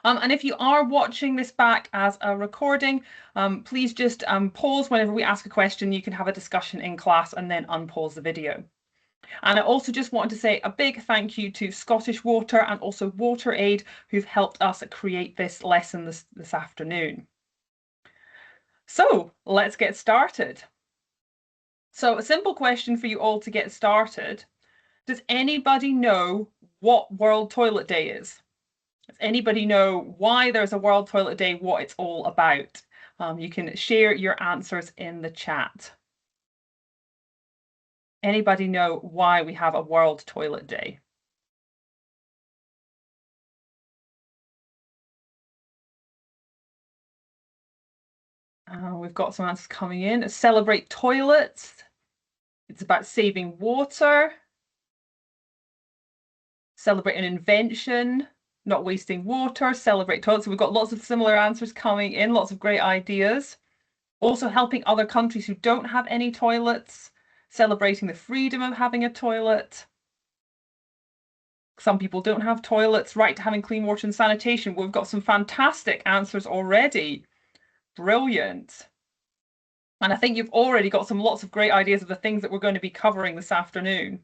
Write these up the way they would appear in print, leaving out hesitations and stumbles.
And if you are watching this back as a recording, please just pause whenever we ask a question. You can have a discussion in class and then unpause the video. And I also just wanted to say a big thank you to Scottish Water and also WaterAid, who've helped us create this lesson this afternoon. So let's get started. So a simple question for you all to get started. Does anybody know what World Toilet Day is? Does anybody know why there's a World Toilet Day, what it's all about? You can share your answers in the chat. Anybody know why we have a World Toilet Day? We've got some answers coming in. Celebrate toilets. It's about saving water. Celebrate an invention. Not wasting water. Celebrate toilets. So we've got lots of similar answers coming in. Lots of great ideas. Also helping other countries who don't have any toilets. Celebrating the freedom of having a toilet. Some people don't have toilets. Right to having clean water and sanitation. We've got some fantastic answers already. Brilliant. And I think you've already got lots of great ideas of the things that we're going to be covering this afternoon.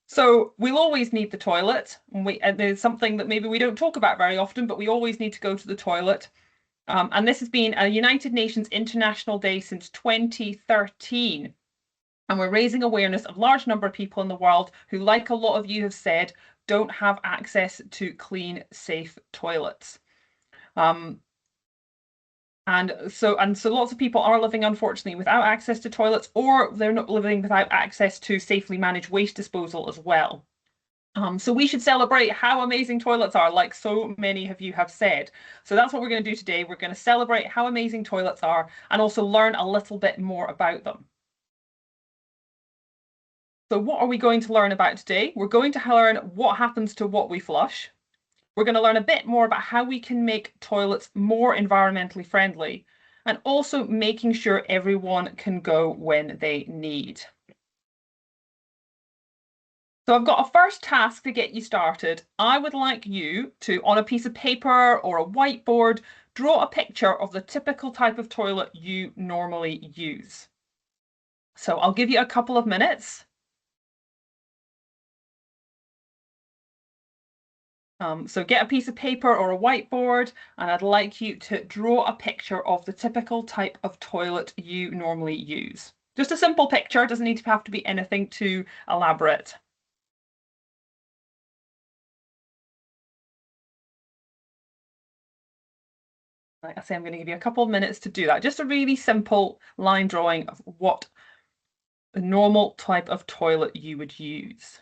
So we'll always need the toilet, and there's something that maybe we don't talk about very often, but we always need to go to the toilet. And this has been a United Nations International Day since 2013. And we're raising awareness of a large number of people in the world who, like a lot of you have said, don't have access to clean, safe toilets. And so lots of people are living, unfortunately, without access to toilets, or they're not living without access to safely managed waste disposal as well. So we should celebrate how amazing toilets are, like so many of you have said. So that's what we're going to do today. We're going to celebrate how amazing toilets are and also learn a little bit more about them. So what are we going to learn about today? We're going to learn what happens to what we flush. We're going to learn a bit more about how we can make toilets more environmentally friendly and also making sure everyone can go when they need. So I've got a first task to get you started. I would like you to, on a piece of paper or a whiteboard, draw a picture of the typical type of toilet you normally use. So I'll give you a couple of minutes. So get a piece of paper or a whiteboard, and I'd like you to draw a picture of the typical type of toilet you normally use. Just a simple picture, doesn't need to have to be anything too elaborate. Like I say, I'm going to give you a couple of minutes to do that. Just a really simple line drawing of what a normal type of toilet you would use.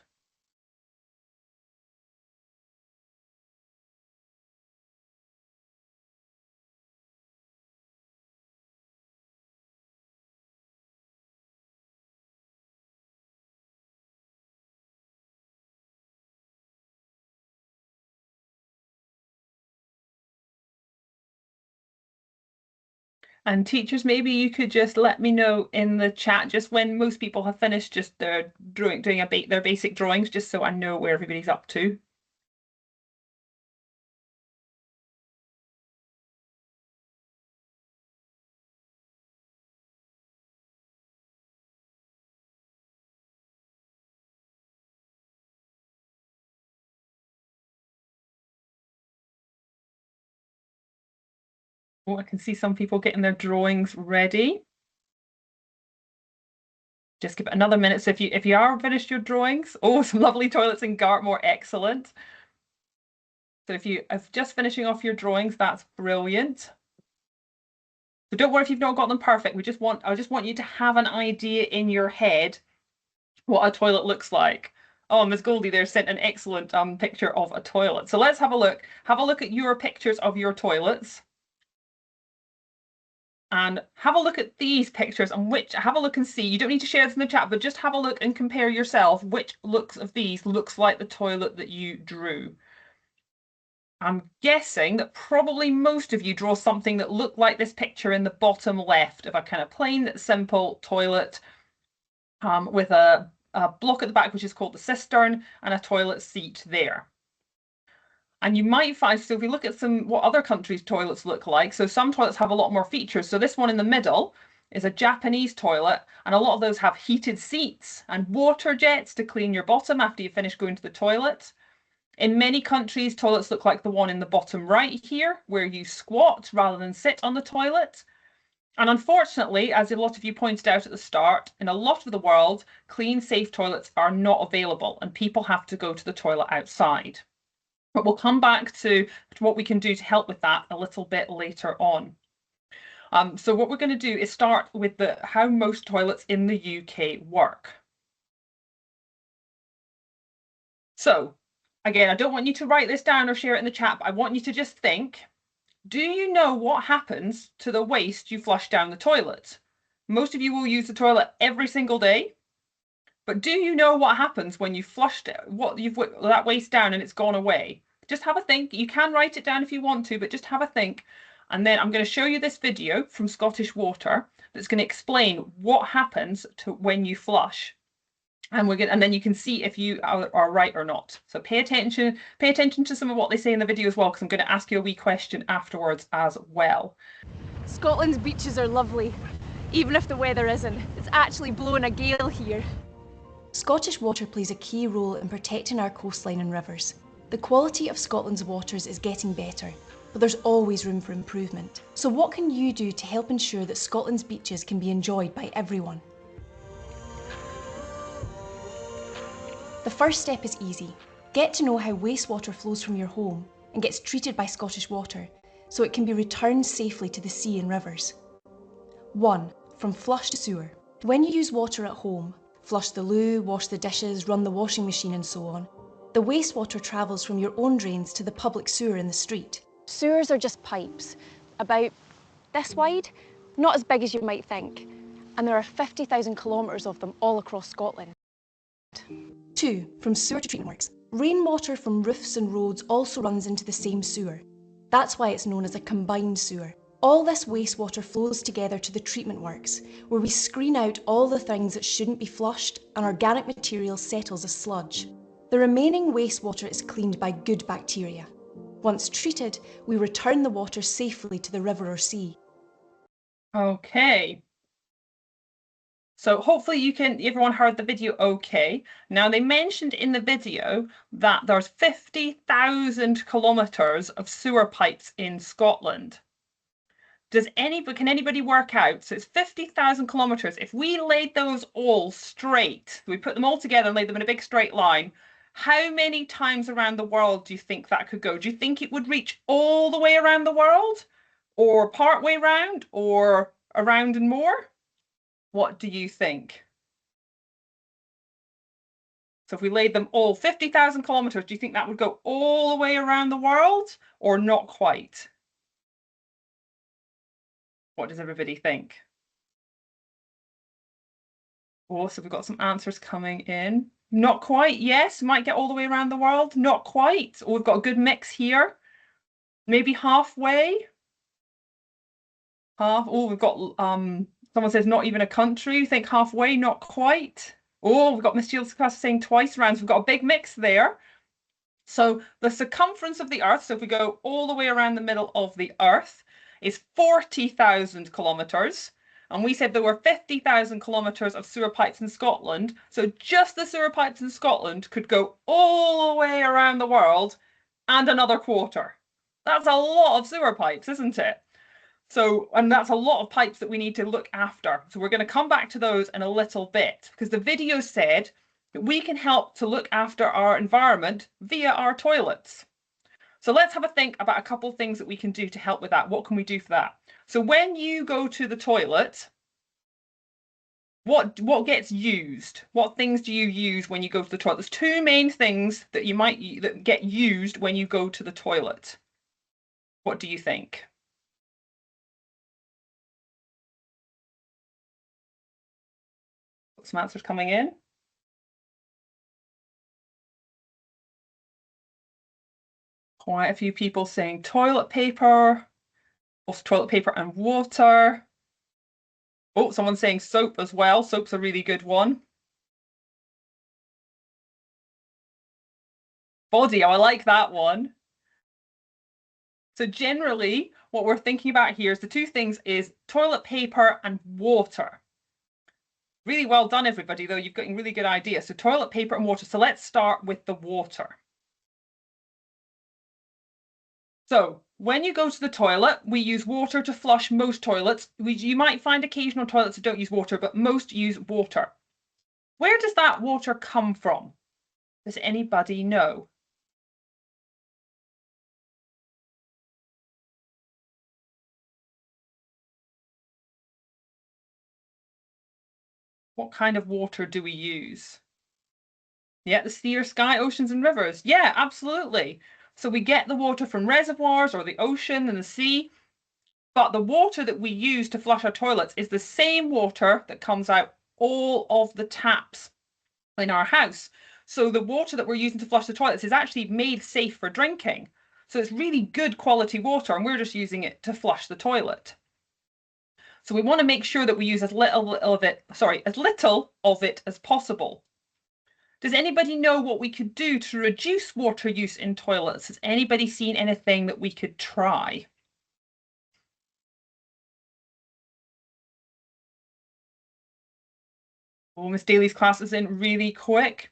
And teachers, maybe you could just let me know in the chat just when most people have finished just their doing their basic drawings, just so I know where everybody's up to. Oh, I can see some people getting their drawings ready. Just give it another minute. So if you are finished your drawings, oh, some lovely toilets in Gartmore, excellent. So if you are just finishing off your drawings, that's brilliant. So don't worry if you've not got them perfect. I just want you to have an idea in your head what a toilet looks like. Oh, Ms. Goldie there sent an excellent picture of a toilet. So let's have a look. Have a look at your pictures of your toilets. And have a look at these pictures and have a look and see. You don't need to share this in the chat, but just have a look and compare yourself. Which looks of these looks like the toilet that you drew? I'm guessing that probably most of you draw something that looked like this picture in the bottom left of a kind of plain, simple toilet with a block at the back, which is called the cistern, and a toilet seat there. And you might find, so if we look at what other countries' toilets look like, so some toilets have a lot more features. So this one in the middle is a Japanese toilet, and a lot of those have heated seats and water jets to clean your bottom after you finish going to the toilet. In many countries, toilets look like the one in the bottom right here, where you squat rather than sit on the toilet. And unfortunately, as a lot of you pointed out at the start, in a lot of the world, clean, safe toilets are not available and people have to go to the toilet outside. But we'll come back to what we can do to help with that a little bit later on. So what we're going to do is start with how most toilets in the UK work. So again, I don't want you to write this down or share it in the chat, but I want you to just think, do you know what happens to the waste you flush down the toilet? Most of you will use the toilet every single day, but do you know what happens when you flushed it, that waste down and it's gone away? Just have a think. You can write it down if you want to, but just have a think. And then I'm going to show you this video from Scottish Water that's going to explain what happens to when you flush. And then you can see if you are right or not. So pay attention to some of what they say in the video as well, because I'm going to ask you a wee question afterwards as well. Scotland's beaches are lovely, even if the weather isn't. It's actually blowing a gale here. Scottish Water plays a key role in protecting our coastline and rivers. The quality of Scotland's waters is getting better, but there's always room for improvement. So what can you do to help ensure that Scotland's beaches can be enjoyed by everyone? The first step is easy. Get to know how wastewater flows from your home and gets treated by Scottish Water, so it can be returned safely to the sea and rivers. 1. From flush to sewer. When you use water at home, flush the loo, wash the dishes, run the washing machine and so on, the wastewater travels from your own drains to the public sewer in the street. Sewers are just pipes, about this wide, not as big as you might think, and there are 50,000 kilometres of them all across Scotland. 2. From sewer to treatment works. Rainwater from roofs and roads also runs into the same sewer. That's why it's known as a combined sewer. All this wastewater flows together to the treatment works, where we screen out all the things that shouldn't be flushed and organic material settles as sludge. The remaining wastewater is cleaned by good bacteria. Once treated, we return the water safely to the river or sea. Okay. So hopefully everyone heard the video okay. Now they mentioned in the video that there's 50,000 kilometres of sewer pipes in Scotland. Can anybody work out? So it's 50,000 kilometres. If we laid those all straight, we put them all together and laid them in a big straight line, how many times around the world do you think that could go? Do you think it would reach all the way around the world, or part way round, or around and more? What do you think? So if we laid them all 50,000 kilometres, do you think that would go all the way around the world or not quite? What does everybody think? Oh, so we've got some answers coming in. Not quite, yes. Might get all the way around the world. Not quite. Oh, we've got a good mix here. Maybe halfway. Half. Oh, we've got someone says not even a country. Think halfway, not quite. Oh, we've got Miss Shields saying twice around. So we've got a big mix there. So the circumference of the Earth, so if we go all the way around the middle of the Earth, is 40,000 kilometres. And we said there were 50,000 kilometres of sewer pipes in Scotland. So just the sewer pipes in Scotland could go all the way around the world and another quarter. That's a lot of sewer pipes, isn't it? So, and that's a lot of pipes that we need to look after. So we're going to come back to those in a little bit, because the video said that we can help to look after our environment via our toilets. So let's have a think about a couple of things that we can do to help with that. What can we do for that? So when you go to the toilet, what gets used? What things do you use when you go to the toilet? There's two main things that that get used when you go to the toilet. What do you think? Some answers coming in. Quite a few people saying toilet paper, also toilet paper and water. Oh, someone's saying soap as well. Soap's a really good one. Body, oh, I like that one. So generally, what we're thinking about here is the two things is toilet paper and water. Really well done, everybody, though. You've got a really good idea. So toilet paper and water. So let's start with the water. So when you go to the toilet, we use water to flush most toilets. You might find occasional toilets that don't use water, but most use water. Where does that water come from? Does anybody know? What kind of water do we use? Yeah, the sea or sky, oceans and rivers. Yeah, absolutely. So we get the water from reservoirs or the ocean and the sea, but the water that we use to flush our toilets is the same water that comes out all of the taps in our house. So the water that we're using to flush the toilets is actually made safe for drinking. So it's really good quality water, and we're just using it to flush the toilet. So we want to make sure that we use as little of it as possible. Does anybody know what we could do to reduce water use in toilets? Has anybody seen anything that we could try? Oh, Miss Daly's class is in really quick.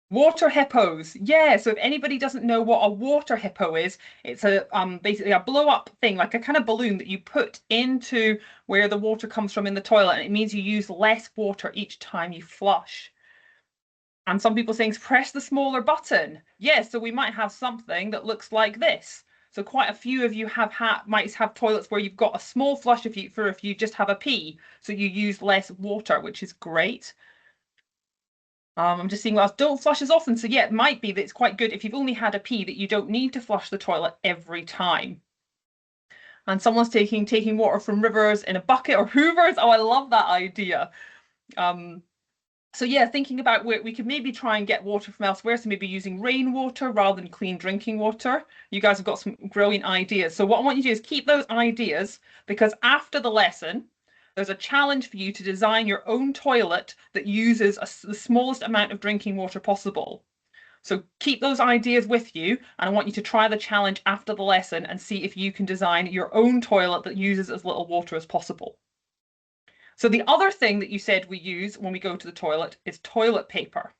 Water hippos. Yeah, so if anybody doesn't know what a water hippo is, it's a basically a blow up thing, like a kind of balloon that you put into where the water comes from in the toilet, and it means you use less water each time you flush. And some people saying press the smaller button. Yes, so we might have something that looks like this. So quite a few of you might have toilets where you've got a small flush if you just have a pee, so you use less water, which is great. I'm just seeing what else. Don't flush as often. So yeah, it might be that it's quite good if you've only had a pee that you don't need to flush the toilet every time. And someone's taking water from rivers in a bucket or hoovers. Oh, I love that idea. So yeah, thinking about where we could maybe try and get water from elsewhere. So maybe using rainwater rather than clean drinking water. You guys have got some brilliant ideas. So what I want you to do is keep those ideas, because after the lesson, there's a challenge for you to design your own toilet that uses the smallest amount of drinking water possible. So keep those ideas with you, and I want you to try the challenge after the lesson and see if you can design your own toilet that uses as little water as possible. So the other thing that you said we use when we go to the toilet is toilet paper.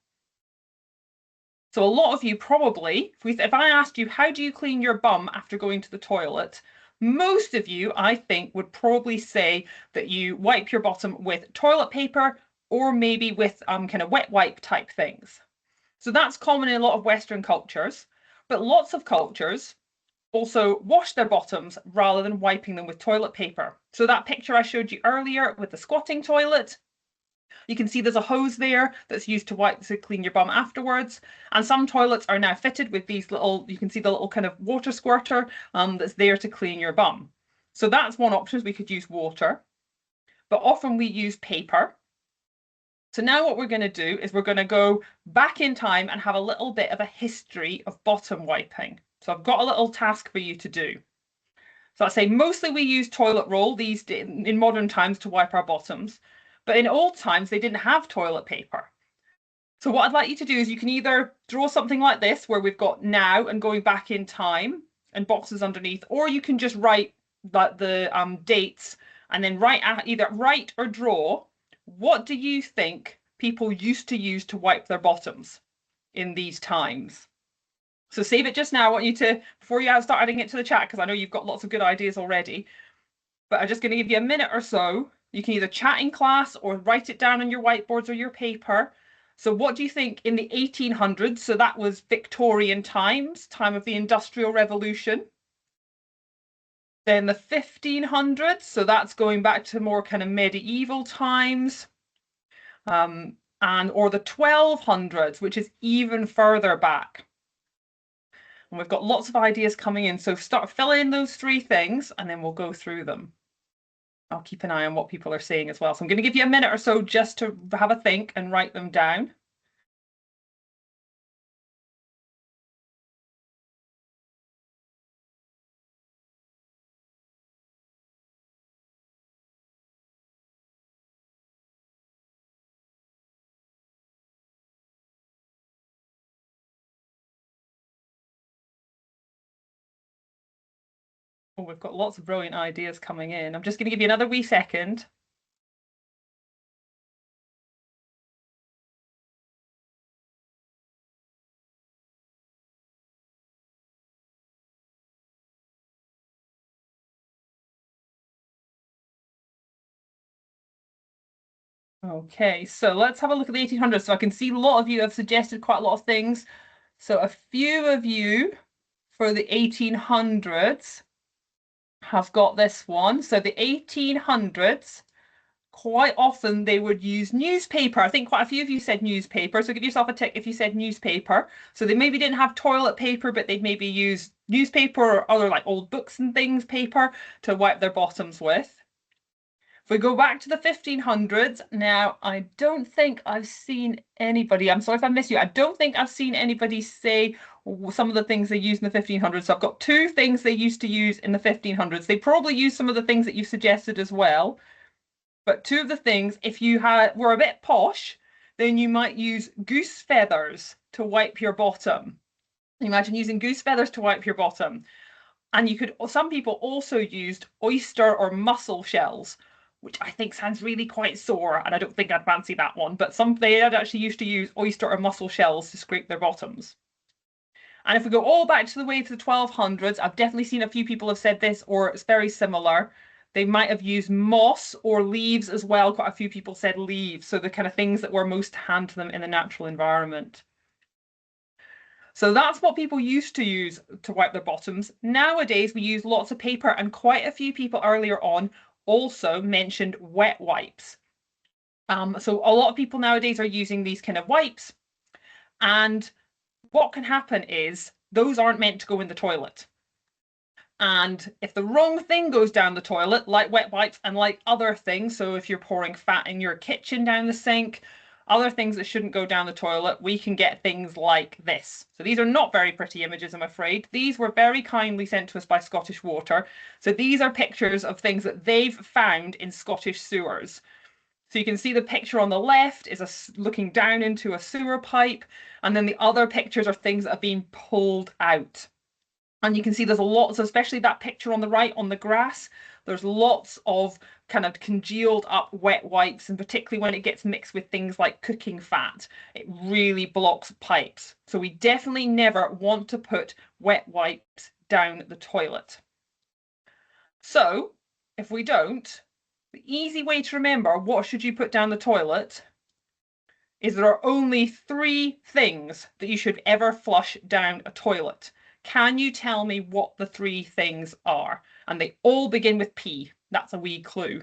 So a lot of you probably, if I asked you, how do you clean your bum after going to the toilet? Most of you, I think, would probably say that you wipe your bottom with toilet paper or maybe with kind of wet wipe type things. So that's common in a lot of Western cultures, but lots of cultures also wash their bottoms rather than wiping them with toilet paper. So that picture I showed you earlier with the squatting toilet, you can see there's a hose there that's used to clean your bum afterwards. And some toilets are now fitted with these little, you can see the little kind of water squirter that's there to clean your bum. So that's one option, we could use water, but often we use paper. So now what we're going to do is we're going to go back in time and have a little bit of a history of bottom wiping. So I've got a little task for you to do. So I say mostly we use toilet roll these in modern times to wipe our bottoms, but in old times they didn't have toilet paper. So what I'd like you to do is you can either draw something like this where we've got now and going back in time and boxes underneath, or you can just write the dates and then either write or draw what do you think people used to use to wipe their bottoms in these times. So save it just now. I want you to, before you start adding it to the chat, because I know you've got lots of good ideas already, but I'm just going to give you a minute or so. You can either chat in class or write it down on your whiteboards or your paper. So what do you think in the 1800s? So that was Victorian times, time of the Industrial Revolution. Then the 1500s, so that's going back to more kind of medieval times. Or the 1200s, which is even further back. And we've got lots of ideas coming in. So start filling in those three things and then we'll go through them. I'll keep an eye on what people are saying as well. So I'm going to give you a minute or so just to have a think and write them down. Oh, we've got lots of brilliant ideas coming in. I'm just going to give you another wee second. Okay, so let's have a look at the 1800s. So I can see a lot of you have suggested quite a lot of things. So a few of you for the 1800s have got this one. So the 1800s, quite often they would use newspaper. I think quite a few of you said newspaper. So give yourself a tick if you said newspaper. So they maybe didn't have toilet paper, but they'd maybe use newspaper or other like old books and things, paper, to wipe their bottoms with. If we go back to the 1500s, now I don't think I've seen anybody, I'm sorry if I missed you, I don't think I've seen anybody say some of the things they used in the 1500s. So I've got two things they used to use in the 1500s. They probably use some of the things that you've suggested as well. But two of the things, if you were a bit posh, then you might use goose feathers to wipe your bottom. Imagine using goose feathers to wipe your bottom. And some people also used oyster or mussel shells, which I think sounds really quite sore, and I don't think I'd fancy that one. But they had actually used to use oyster or mussel shells to scrape their bottoms. And if we go all back to the way to the 1200s, I've definitely seen a few people have said this, or it's very similar. They might have used moss or leaves as well. Quite a few people said leaves, so the kind of things that were most to hand to them in the natural environment. So that's what people used to use to wipe their bottoms. Nowadays, we use lots of paper, and quite a few people earlier on also mentioned wet wipes. So a lot of people nowadays are using these kind of wipes, and what can happen is those aren't meant to go in the toilet. And if the wrong thing goes down the toilet, like wet wipes and like other things, so if you're pouring fat in your kitchen down the sink, other things that shouldn't go down the toilet, we can get things like this. So these are not very pretty images, I'm afraid. These were very kindly sent to us by Scottish Water. So these are pictures of things that they've found in Scottish sewers. So you can see the picture on the left is looking down into a sewer pipe, and then the other pictures are things that have been pulled out. And you can see there's a lot, so especially that picture on the right on the grass, there's lots of kind of congealed up wet wipes, and particularly when it gets mixed with things like cooking fat, it really blocks pipes. So we definitely never want to put wet wipes down the toilet. So if we don't, the easy way to remember what should you put down the toilet is there are only 3 things that you should ever flush down a toilet. Can you tell me what the 3 things are? And they all begin with P. That's a wee clue.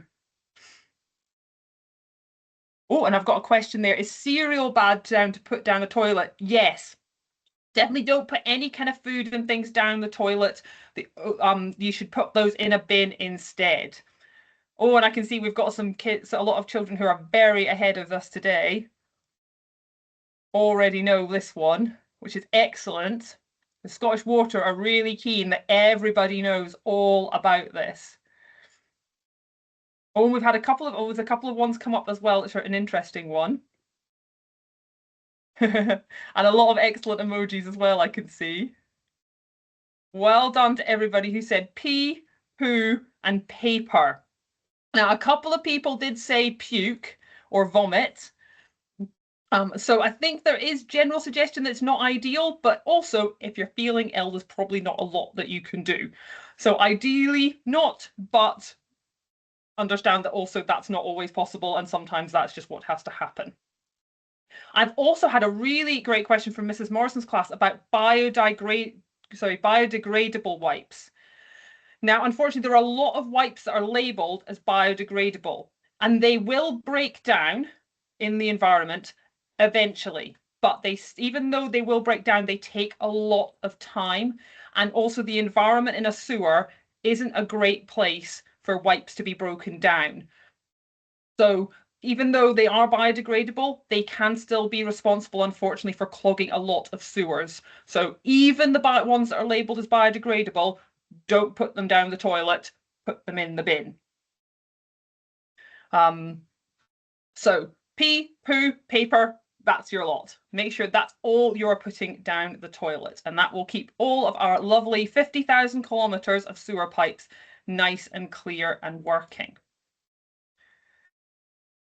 Oh, and I've got a question there. Is cereal bad to put down the toilet? Yes. Definitely don't put any kind of food and things down the toilet. You should put those in a bin instead. Oh, and I can see we've got some kids, a lot of children who are very ahead of us today. Already know this one, which is excellent. The Scottish Water are really keen that everybody knows all about this. Oh, and we've had a couple of ones come up as well, which are an interesting one. And a lot of excellent emojis as well, I can see. Well done to everybody who said pee, poo, and paper. Now, a couple of people did say puke or vomit. So I think there is general suggestion that it's not ideal, but also if you're feeling ill, there's probably not a lot that you can do. So ideally not, but understand that also that's not always possible, and sometimes that's just what has to happen. I've also had a really great question from Mrs. Morrison's class about biodegradable wipes. Now, unfortunately, there are a lot of wipes that are labeled as biodegradable, and they will break down in the environment eventually. But even though they will break down, they take a lot of time. And also the environment in a sewer isn't a great place for wipes to be broken down. So even though they are biodegradable, they can still be responsible, unfortunately, for clogging a lot of sewers. So even the ones that are labeled as biodegradable, don't put them down the toilet, put them in the bin. So pee, poo, paper, that's your lot. Make sure that's all you're putting down the toilet, and that will keep all of our lovely 50,000 kilometres of sewer pipes nice and clear and working.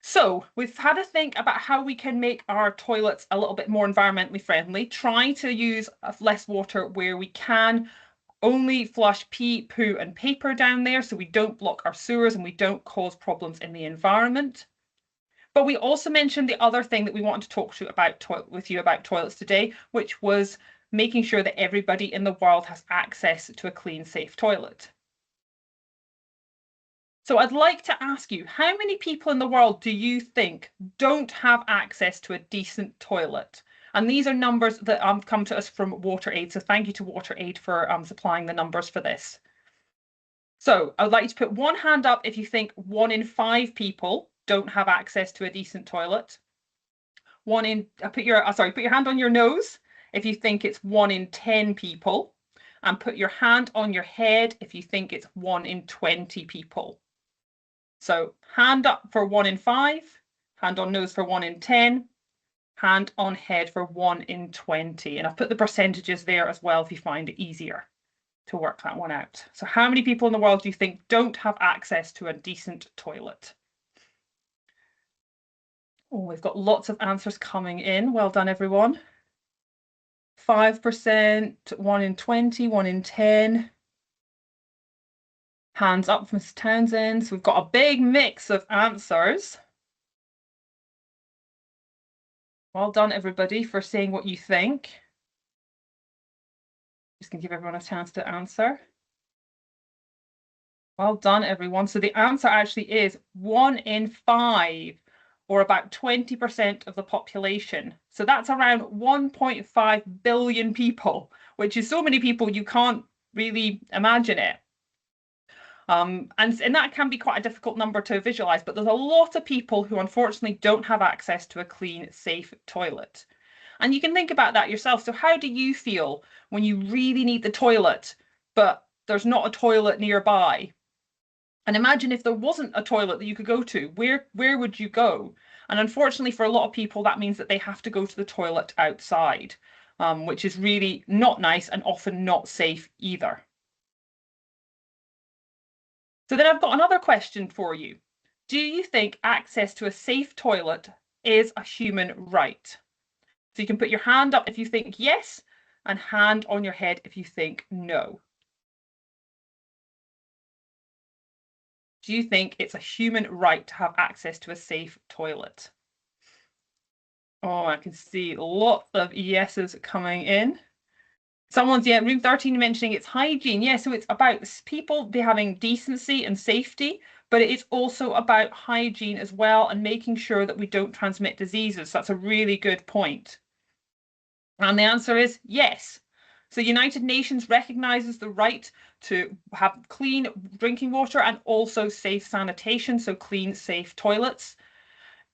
So we've had to think about how we can make our toilets a little bit more environmentally friendly, try to use less water where we can, only flush pee, poo and paper down there so we don't block our sewers and we don't cause problems in the environment. But we also mentioned the other thing that we wanted to talk to with you about toilets today, which was making sure that everybody in the world has access to a clean, safe toilet. So I'd like to ask you, how many people in the world do you think don't have access to a decent toilet? And these are numbers that come to us from WaterAid. So thank you to WaterAid for supplying the numbers for this. So I would like you to put one hand up if you think 1 in 5 people don't have access to a decent toilet. Put your hand on your nose if you think it's 1 in 10 people, and put your hand on your head if you think it's 1 in 20 people. So hand up for 1 in 5, hand on nose for 1 in 10, hand on head for 1 in 20. And I've put the percentages there as well if you find it easier to work that one out. So how many people in the world do you think don't have access to a decent toilet? Oh, we've got lots of answers coming in. Well done, everyone. 5%, 1 in 20, 1 in 10. Hands up from Ms. Townsend. So we've got a big mix of answers. Well done, everybody, for saying what you think. Just gonna give everyone a chance to answer. Well done, everyone. So the answer actually is 1 in 5, or about 20% of the population. So that's around 1.5 billion people, which is so many people you can't really imagine it. And that can be quite a difficult number to visualize, but there's a lot of people who unfortunately don't have access to a clean, safe toilet. And you can think about that yourself. So how do you feel when you really need the toilet, but there's not a toilet nearby? And imagine if there wasn't a toilet that you could go to, where would you go? And unfortunately for a lot of people, that means that they have to go to the toilet outside, which is really not nice and often not safe either. So then I've got another question for you. Do you think access to a safe toilet is a human right? So you can put your hand up if you think yes, and hand on your head if you think no. Do you think it's a human right to have access to a safe toilet? Oh, I can see lots of yeses coming in. Someone's, yeah, room 13 mentioning it's hygiene. Yeah, so it's about people having decency and safety, but it is also about hygiene as well and making sure that we don't transmit diseases. So that's a really good point. And the answer is yes. So United Nations recognises the right to have clean drinking water and also safe sanitation, so clean, safe toilets.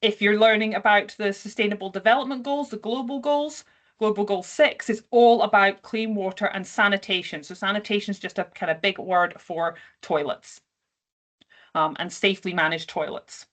If you're learning about the Sustainable Development Goals, the global goals, Global Goal 6 is all about clean water and sanitation. So sanitation is just a kind of big word for toilets and safely managed toilets.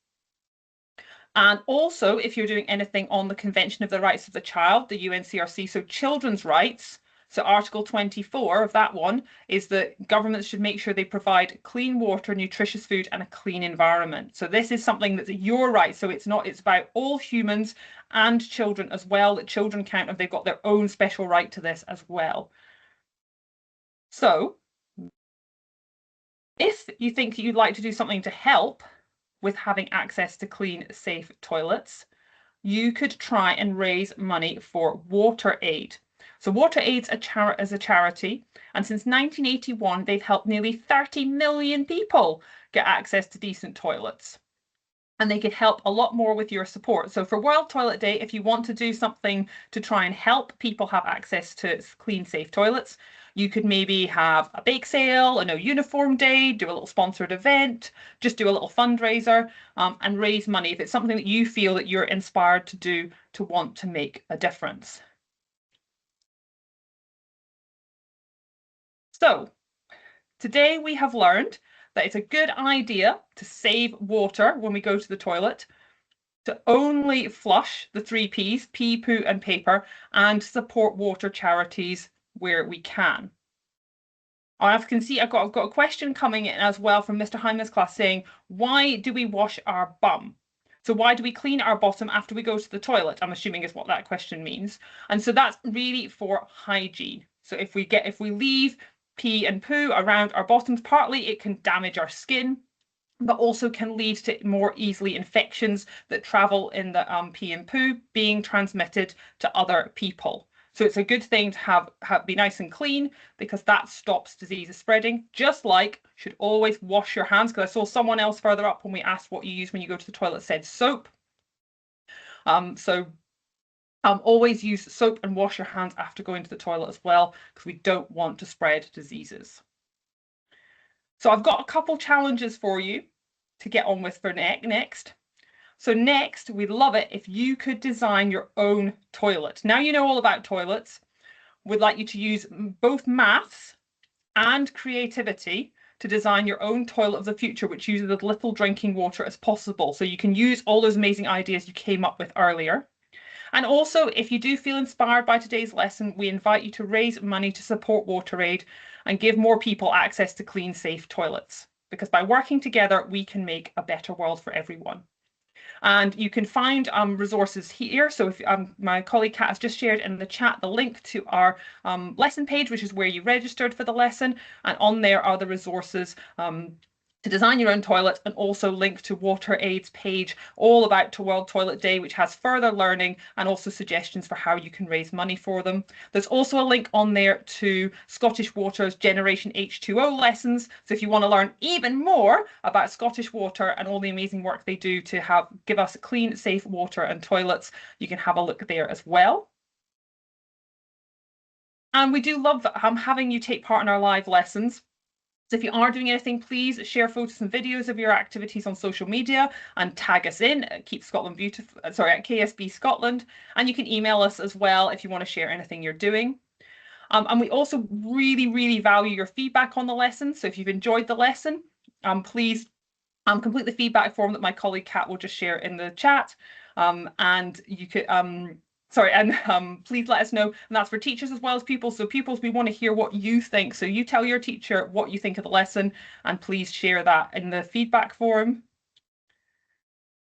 And also, if you're doing anything on the Convention of the Rights of the Child, the UNCRC, so children's rights, so Article 24 of that one is that governments should make sure they provide clean water, nutritious food, and a clean environment. So this is something that's your right. So it's about all humans and children as well, that children count and they've got their own special right to this as well. So if you think you'd like to do something to help with having access to clean, safe toilets, you could try and raise money for WaterAid. So WaterAid is a charity, and since 1981, they've helped nearly 30 million people get access to decent toilets. And they could help a lot more with your support. So for World Toilet Day, if you want to do something to try and help people have access to clean, safe toilets, you could maybe have a bake sale, a no uniform day, do a little sponsored event, just do a little fundraiser and raise money if it's something that you feel that you're inspired to do to want to make a difference. So today we have learned that it's a good idea to save water when we go to the toilet, to only flush the 3 Ps, pee, poo and paper, and support water charities where we can. I can see I've got a question coming in as well from Mr. Hyman's class saying, why do we wash our bum? So why do we clean our bottom after we go to the toilet? I'm assuming is what that question means. And so that's really for hygiene. So if we leave pee and poo around our bottoms, partly it can damage our skin, but also can lead to more easily infections that travel in the pee and poo being transmitted to other people. So it's a good thing to be nice and clean, because that stops diseases spreading. Just like should always wash your hands, because I saw someone else further up when we asked what you use when you go to the toilet said soap. Always use soap and wash your hands after going to the toilet as well, because we don't want to spread diseases. So I've got a couple challenges for you to get on with for next. So next, we'd love it if you could design your own toilet. Now you know all about toilets. We'd like you to use both maths and creativity to design your own toilet of the future, which uses as little drinking water as possible. So you can use all those amazing ideas you came up with earlier. And also, if you do feel inspired by today's lesson, we invite you to raise money to support WaterAid and give more people access to clean, safe toilets. Because by working together, we can make a better world for everyone. And you can find resources here. So if my colleague Kat has just shared in the chat the link to our lesson page, which is where you registered for the lesson. And on there are the resources to design your own toilet, and also link to WaterAid's page all about to World Toilet Day, which has further learning and also suggestions for how you can raise money for them. There's also a link on there to Scottish Water's Generation H2O lessons. So if you want to learn even more about Scottish Water and all the amazing work they do to give us clean, safe water and toilets, you can have a look there as well. And we do love having you take part in our live lessons. So if you are doing anything, please share photos and videos of your activities on social media and tag us in at Keep Scotland Beautiful, at KSB Scotland. And you can email us as well if you want to share anything you're doing. And we also really, really value your feedback on the lesson. So if you've enjoyed the lesson, please complete the feedback form that my colleague Kat will just share in the chat. And you could please let us know. And that's for teachers as well as pupils. So pupils, we want to hear what you think. So you tell your teacher what you think of the lesson, and please share that in the feedback form.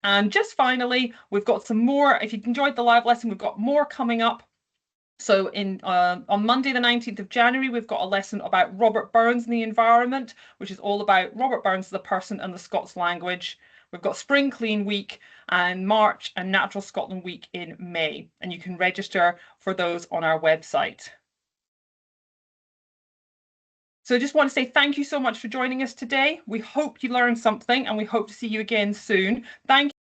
And just finally, we've got some more. If you enjoyed the live lesson, we've got more coming up. So on Monday, the 19th of January, we've got a lesson about Robert Burns and the environment, which is all about Robert Burns, the person, and the Scots language. We've got Spring Clean Week and March and Natural Scotland Week in May, and you can register for those on our website. So I just want to say thank you so much for joining us today. We hope you learned something, and we hope to see you again soon. Thank you.